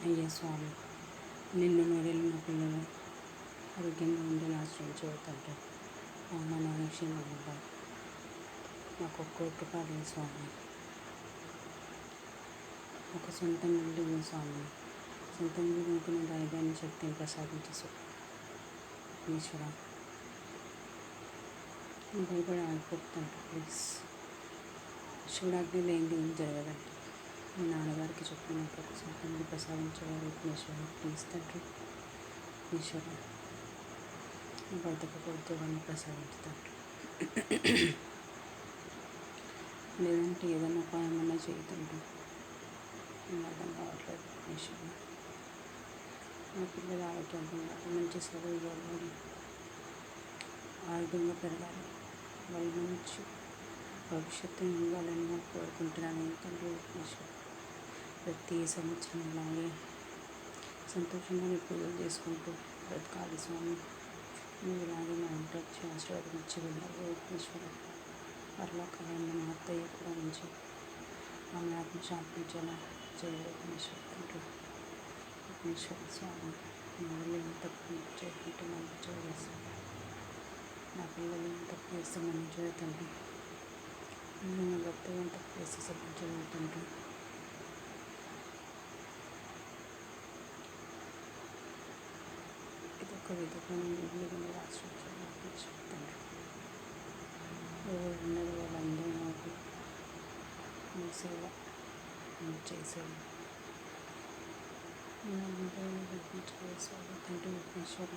అయ్యా స్వామి, నిన్ను నూరేళ్ళు మా పిల్లలు ఆరోగ్యంగా ఉండేలా ఆశ్రయించబోతుంటే అమ్మ నాన్న క్షేమంగా ఉండాలి. నాకు ఒక్క కోరిక కాలేదు స్వామి, ఒక సొంత ఇల్లు ఇవ్వు స్వామి. సొంత ఇల్లు కొనుక్కునే ధైర్యాన్ని శక్తిని ప్రసాదించు ఈశ్వర. నేను భయపడి ఆగిపోతుంట ప్లీజ్. శివుడాజ్ఞ లేనిది ఏం జరగదండి. మీ నాన్నగారికి చెప్పి నాకు ఒక సొంత ఇల్లు ప్రసాదించేవారు విఘ్నేశ్వర. ప్లీజ్ తండ్రి ఈశ్వర, నా భర్తకు ఒక ఉద్యోగాన్ని ప్రసాదించుతాను. లేదంటే ఏదైనా ఉపాయం అన్నా చేయతండ్రి. నేను అర్థం కావట్లేదు ఈశ్వర. నా పిల్లలు ఆరోగ్యంగా ఉండాలి, మంచి చదువు చదవాలి, ఆరోగ్యంగా పెరగాలి, వాళ్ళు మంచి భవిష్యత్తుని ఇవ్వాలని నేను కోరుకుంటున్నాను తండ్రి ఈశ్వర. ప్రతి సంవత్సరం ఇలాగే సంతోషంగా మీ పూజలు చేసుకుంటూ బ్రతకాలి స్వామి. మీరు ఇలాగే మా ఇంటి వచ్చి ఆశీర్వాదం ఇచ్చి వెళ్ళాలి ఈశ్వర. పరలోకాలను మా అత్తయ్య కూడా ఉంచి ఆమె ఆత్మ శాంతించేలా చేయలేదు ఈశ్వర తండ్రి ఈశ్వర స్వామి. మా వాళ్ళు ఏం తప్పు చేయకుంటే నన్ను చేయలేదు. నా పిల్లలు ఏం తప్పు చేస్తే మనం చేయతండ్రి. నా భర్త ఏం తప్పు చేస్తే సభ్యం చేయతండ్రి. ఇదొక విధమైన ఇల్లు ఆశ్రయించాలి తండ్రి. ఎవరు ఉన్నది వాళ్ళందరూ నాకు మీ సేవ చేసేది. అందరూ చేసేది తండ్రి విఘ్నేశ్వర.